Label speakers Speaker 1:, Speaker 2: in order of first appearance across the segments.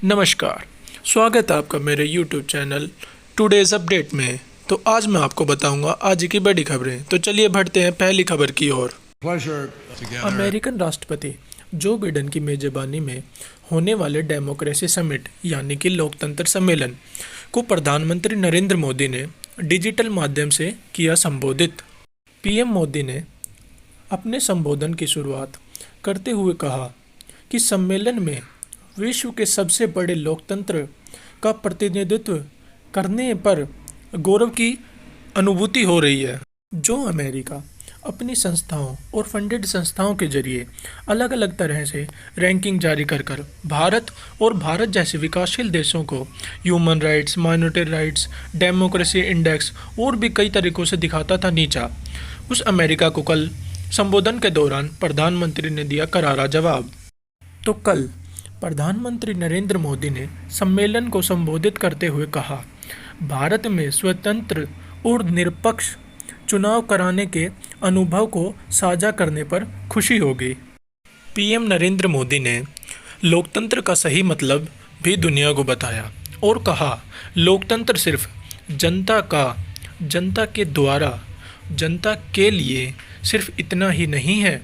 Speaker 1: नमस्कार, स्वागत है आपका मेरे YouTube चैनल टुडेज़ अपडेट में। तो आज मैं आपको बताऊंगा आज की बड़ी खबरें। तो चलिए बढ़ते हैं पहली खबर की ओर। अमेरिकन राष्ट्रपति जो बिडेन की मेजबानी में होने वाले डेमोक्रेसी समिट यानी कि लोकतंत्र सम्मेलन को प्रधानमंत्री नरेंद्र मोदी ने डिजिटल माध्यम से किया संबोधित। पीएम मोदी ने अपने संबोधन की शुरुआत करते हुए कहा कि सम्मेलन में विश्व के सबसे बड़े लोकतंत्र का प्रतिनिधित्व करने पर गौरव की अनुभूति हो रही है। जो अमेरिका अपनी संस्थाओं और फंडेड संस्थाओं के जरिए अलग अलग तरह से रैंकिंग जारी कर भारत जैसे विकासशील देशों को human rights, minority rights, democracy index और भी कई तरीकों से दिखाता था नीचा, उस अमेरिका को कल संबोधन के दौरान प्रधानमंत्री ने दिया करारा जवाब। तो कल प्रधानमंत्री नरेंद्र मोदी ने सम्मेलन को संबोधित करते हुए कहा, भारत में स्वतंत्र और निष्पक्ष चुनाव कराने के अनुभव को साझा करने पर खुशी होगी। पीएम नरेंद्र मोदी ने लोकतंत्र का सही मतलब भी दुनिया को बताया और कहा, लोकतंत्र सिर्फ जनता के द्वारा, जनता के लिए सिर्फ इतना ही नहीं है,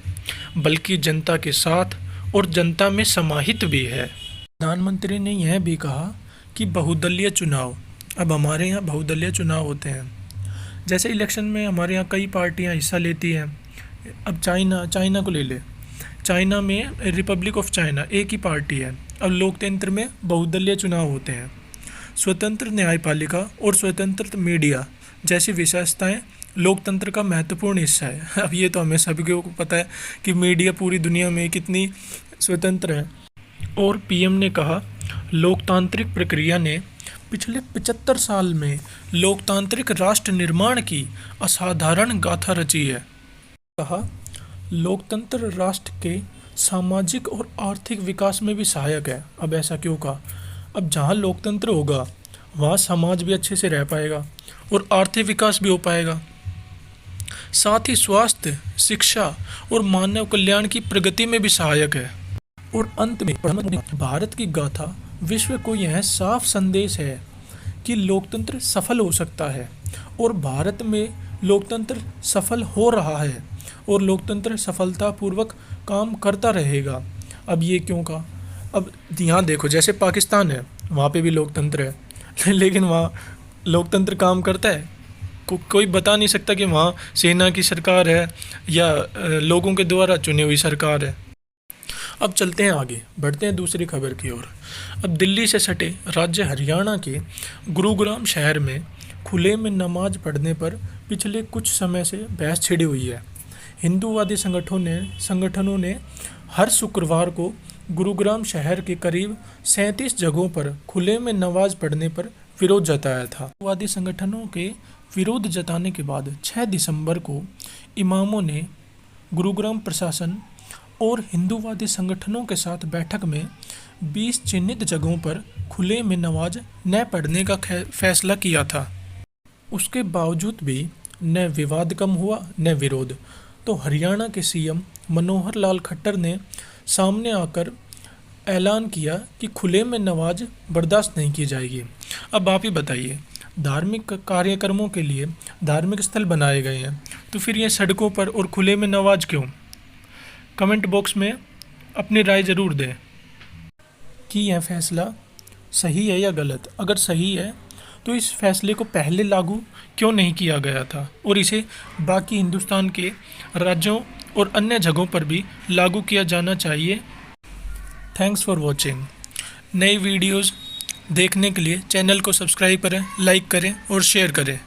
Speaker 1: बल्कि जनता के साथ और जनता में समाहित भी है। प्रधानमंत्री ने यह भी कहा कि बहुदलीय चुनाव, अब हमारे यहाँ बहुदलीय चुनाव होते हैं। जैसे इलेक्शन में हमारे यहाँ कई पार्टियाँ हिस्सा लेती हैं। अब चाइना को ले ले, चाइना में रिपब्लिक ऑफ चाइना एक ही पार्टी है। अब लोकतंत्र में बहुदलीय चुनाव होते हैं। स्वतंत्र न्यायपालिका और स्वतंत्र मीडिया जैसी विशेषताएं लोकतंत्र का महत्वपूर्ण हिस्सा है। अब ये तो हमें सभी को पता है कि मीडिया पूरी दुनिया में कितनी स्वतंत्र है। और पीएम ने कहा, लोकतांत्रिक प्रक्रिया ने पिछले 75 साल में लोकतांत्रिक राष्ट्र निर्माण की असाधारण गाथा रची है। कहा, लोकतंत्र राष्ट्र के सामाजिक और आर्थिक विकास में भी सहायक है। अब ऐसा क्यों कहा? अब जहाँ लोकतंत्र होगा वहाँ समाज भी अच्छे से रह पाएगा और आर्थिक विकास भी हो पाएगा। साथ ही स्वास्थ्य, शिक्षा और मानव कल्याण की प्रगति में भी सहायक है। और अंत में भारत की गाथा विश्व को यह साफ संदेश है कि लोकतंत्र सफल हो सकता है और भारत में लोकतंत्र सफल हो रहा है और लोकतंत्र सफलतापूर्वक काम करता रहेगा। अब ये क्यों कहा? अब यहाँ देखो, जैसे पाकिस्तान है, वहाँ पे भी लोकतंत्र है, लेकिन वहाँ लोकतंत्र काम करता है? कोई बता नहीं सकता कि वहाँ सेना की सरकार है या लोगों के द्वारा चुनी हुई सरकार है। अब चलते हैं आगे, बढ़ते हैं दूसरी खबर की ओर। अब दिल्ली से सटे राज्य हरियाणा के गुरुग्राम शहर में खुले में नमाज पढ़ने पर पिछले कुछ समय से बहस छिड़ी हुई है। हिंदूवादी संगठनों ने हर शुक्रवार को गुरुग्राम शहर के करीब 37 जगहों पर खुले में नमाज पढ़ने पर विरोध जताया था। हिंदूवादी संगठनों के विरोध जताने के बाद 6 दिसंबर को इमामों ने गुरुग्राम प्रशासन और हिंदूवादी संगठनों के साथ बैठक में 20 चिन्हित जगहों पर खुले में नमाज न पढ़ने का फैसला किया था। उसके बावजूद भी न विवाद कम हुआ न विरोध। तो हरियाणा के सीएम मनोहर लाल खट्टर ने सामने आकर ऐलान किया कि खुले में नमाज बर्दाश्त नहीं की जाएगी। अब आप ही बताइए, धार्मिक कार्यक्रमों के लिए धार्मिक स्थल बनाए गए हैं, तो फिर ये सड़कों पर और खुले में नमाज क्यों? कमेंट बॉक्स में अपनी राय ज़रूर दें कि यह फैसला सही है या गलत। अगर सही है तो इस फैसले को पहले लागू क्यों नहीं किया गया था और इसे बाकी हिंदुस्तान के राज्यों और अन्य जगहों पर भी लागू किया जाना चाहिए। Thanks for watching. नई वीडियोज़ देखने के लिए चैनल को सब्सक्राइब करें, लाइक करें और शेयर करें।